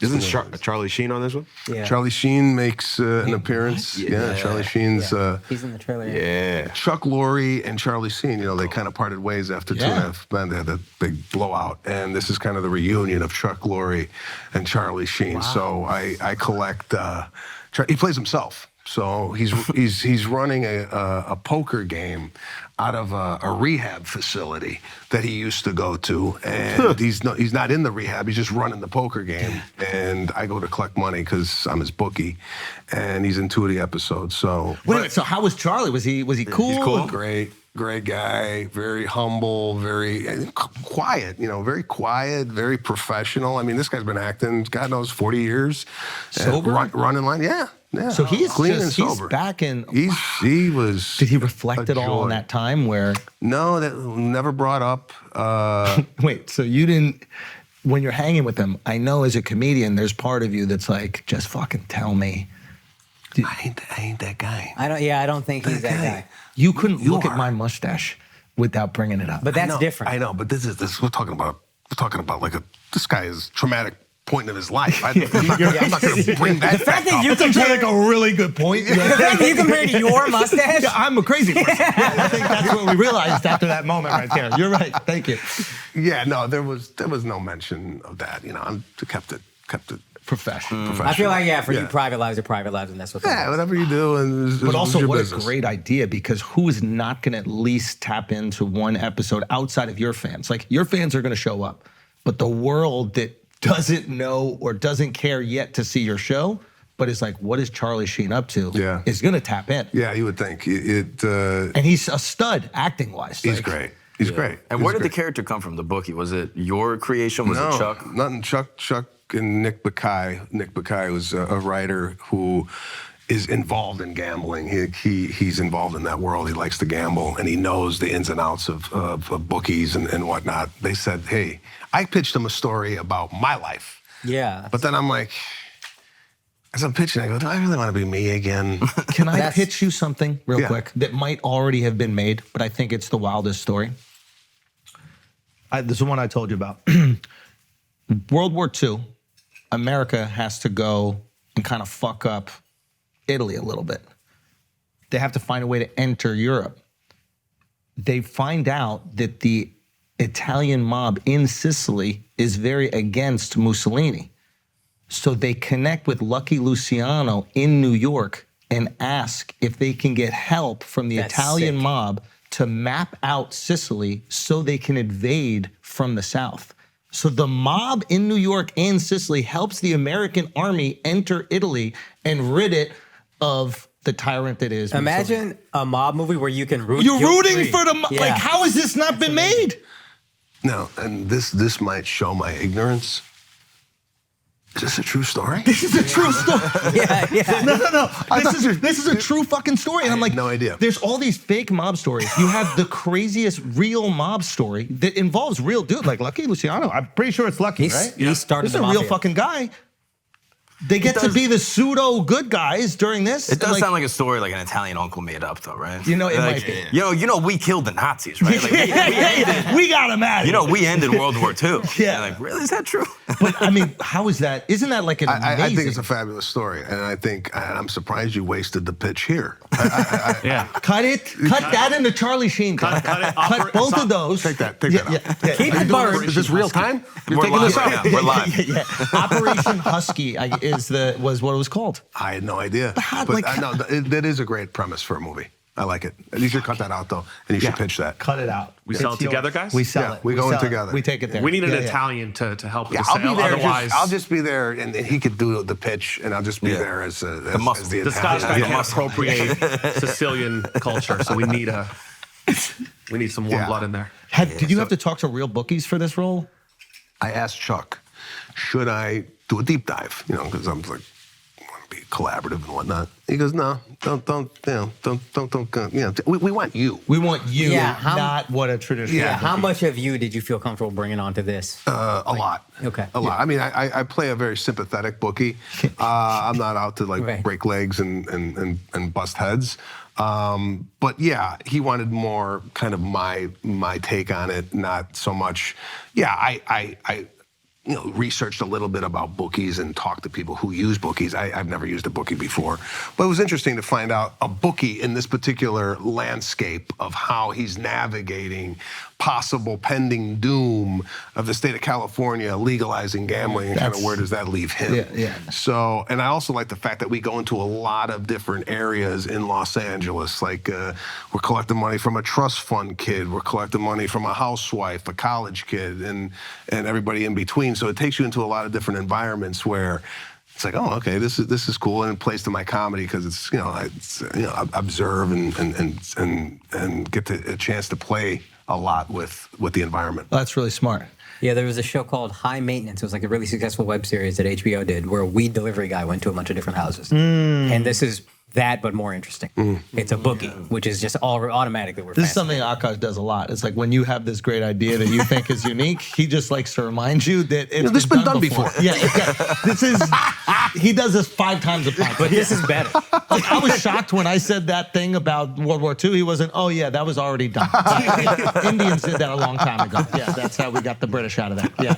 Isn't Charlie Sheen on this one? Yeah. Charlie Sheen makes an appearance. Yeah, Charlie Sheen's. He's in the trailer. Yeah. Chuck Lorre and Charlie Sheen, they kind of parted ways after 2.5 Men. They had that big blowout. And this is kind of the reunion of Chuck Lorre and Charlie Sheen. Wow. So I collect, he plays himself. So he's running a poker game out of a rehab facility that he used to go to, and he's not in the rehab. He's just running the poker game, and I go to collect money because I'm his bookie, and he's in 2 of the episodes. So wait, so how was Charlie? Was he cool? He's cool. Great guy, very humble, very quiet, very quiet, very professional. I mean, this guy's been acting, God knows, 40 years. Sober? Running line, yeah. So he's clean and sober. He's back in. He was. Did he reflect at all on that time where? No, that never brought up. Wait, so you didn't, when you're hanging with him, I know as a comedian, there's part of you that's like, just fucking tell me. I ain't that guy. I don't think he's that guy. You couldn't look at my mustache without bringing it up. But that's different. I know, but this we're talking about like this guy is traumatic point in his life. I'm not going to bring that. The fact that you compare like a really good point. The fact that you compared your mustache. Yeah, I'm a crazy person. Yeah, I think that's what we realized after that moment right there. You're right. Thank you. Yeah, no, there was no mention of that. I kept it professional. I feel like for you, private lives are private lives, and that's what. Yeah, whatever you do, and but also what business. A great idea, because who is not going to at least tap into one episode outside of your fans? Like your fans are going to show up, but the world that doesn't know or doesn't care yet to see your show, but is like, what is Charlie Sheen up to? Yeah, is going to tap in. Yeah, you would think it. And he's a stud acting wise. He's great. He's great. And where did the character come from? The bookie? Was it your creation? Was it Chuck? Nothing. Chuck and Nick Bakay. Nick Bakay was a writer who is involved in gambling. He's involved in that world. He likes to gamble, and he knows the ins and outs of bookies and whatnot. They said, hey, I pitched him a story about my life. Yeah. But then I'm like, as I'm pitching, I go, do I really want to be me again? Can I pitch you something real quick that might already have been made, but I think it's the wildest story? This is one I told you about. World War II, America has to go and kind of fuck up Italy a little bit. They have to find a way to enter Europe. They find out that the Italian mob in Sicily is very against Mussolini. So they connect with Lucky Luciano in New York and ask if they can get help from the Italian mob to map out Sicily so they can invade from the south. So the mob in New York and Sicily helps the American army enter Italy and rid it of the tyrant that is Mussolini. Imagine a mob movie where you can root. You're rooting for the mob. Yeah. Like, how has this not been made? No, and this might show my ignorance. Is this a true story? This is a true story. Yeah. No. This is a true fucking story. And I'm like, no idea. There's all these fake mob stories. You have the craziest real mob story that involves real dude, like Lucky Luciano. I'm pretty sure it's Lucky, right? He started the mafia. This is a real fucking guy. They get to be the pseudo good guys during this. It does sound like a story like an Italian uncle made up, though, right? It might be. You know, we killed the Nazis, right? Like, we got them out. We ended World War II. Yeah. Like, really, is that true? But I mean, how is that? Isn't that like an amazing? I think it's a fabulous story, and I'm surprised you wasted the pitch here. Cut it. Cut that into Charlie Sheen. Cut it. Cut both of those. Take that out. Keep it burned. Is this real time? You're taking live this out? right now. We're live. Operation Husky was what it was called. I had no idea. But that is a great premise for a movie. I like it. You should cut that out, though, and you should pitch that. Cut it out. We sell it together, guys? We sell it. We go in together. We take it there. We need an Italian to help with the I'll sale. be there. Otherwise, I'll just be there, and he could do the pitch, and I'll just be there as the the Scottish guy can appropriate Sicilian culture, so we need some warm blood in there. Did you have to talk to real bookies for this role? I asked Chuck, should I do a deep dive? Because I'm like, be collaborative and whatnot. He goes, no, don't. We want you. We want you, not what a traditional. Yeah. How much of you did you feel comfortable bringing onto this? A lot. Okay. A lot. I mean, I play a very sympathetic bookie. I'm not out to break legs and bust heads. But yeah, he wanted more kind of my take on it, not so much. Yeah, researched a little bit about bookies and talked to people who use bookies. I've never used a bookie before, but it was interesting to find out a bookie in this particular landscape of how he's navigating possible pending doom of the state of California legalizing gambling, and kind of where does that leave him? Yeah. So, and I also like the fact that we go into a lot of different areas in Los Angeles. Like we're collecting money from a trust fund kid, we're collecting money from a housewife, a college kid, and everybody in between. So it takes you into a lot of different environments where it's like, oh, okay, this is cool, and it plays to my comedy because it's observe and get a chance to play a lot with the environment. That's really smart. Yeah, there was a show called High Maintenance. It was like a really successful web series that HBO did where a weed delivery guy went to a bunch of different houses. And this is that, but more interesting. It's a bookie, which is just all automatically we're This is something Akaash does a lot. It's like when you have this great idea that you think is unique, he just likes to remind you that it's this has been done before. Yeah, he does this 5 times a podcast. But this is better. Like, I was shocked when I said that thing about World War II. He wasn't, oh yeah, that was already done. Indians did that a long time ago. Yeah, that's how we got the British out of that. Yeah.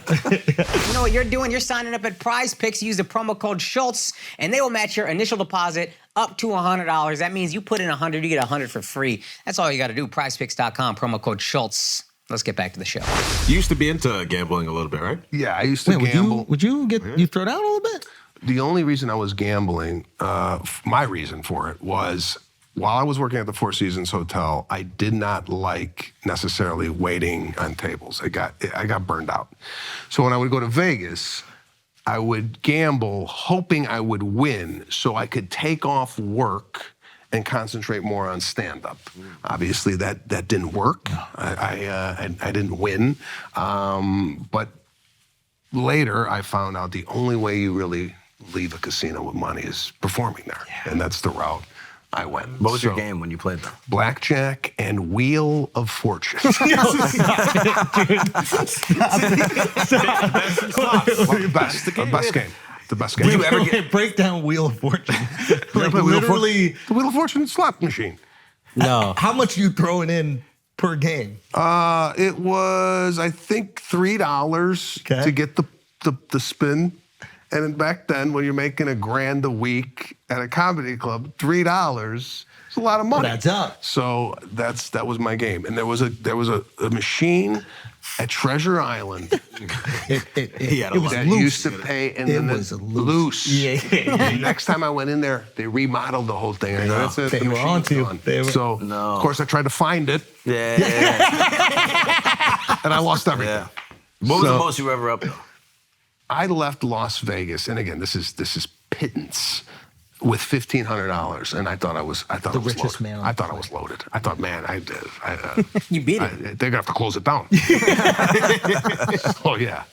You know what you're doing? You're signing up at Prize Picks. Use the promo code Schulz, and they will match your initial deposit up to $100. That means you put in $100, you get $100 for free. That's all you got to do. PrizePicks.com, promo code Schulz. Let's get back to the show. You used to be into gambling a little bit, right? Yeah, I used to Wait, gamble. would you throw down a little bit? The only reason I was gambling, my reason for it was while I was working at the Four Seasons Hotel, I did not like necessarily waiting on tables. I got burned out. So when I would go to Vegas, I would gamble hoping I would win so I could take off work and concentrate more on stand-up. Obviously, that didn't work. I didn't win. But later, I found out the only way you really leave a casino with money is performing there. And that's the route I went. What was your game when you played them? Blackjack and Wheel of Fortune. Best game. The best game. Did you ever break down Wheel of Fortune? Like literally, the Wheel of Fortune slot machine. No. how much you throwing in per game? It was, I think, $3 to get the spin. And then back then, when you're making $1,000 a week at a comedy club, $3 is a lot of money. That's up. So that was my game. And there was a machine at Treasure Island It was that loose. used to pay, and It then was loose. Yeah. And next time I went in there, they remodeled the whole thing. I go, that's it. They the were machine's onto you. gone. They were- So, of course, I tried to find it, Yeah. and I lost everything. Yeah. What was the So- most you were ever up to? I left Las Vegas, and again, this is pittance, with $1,500, and I thought I was The richest loaded. man on I the thought I was loaded. I thought, man, You beat it. they're gonna have to close it down. Oh yeah.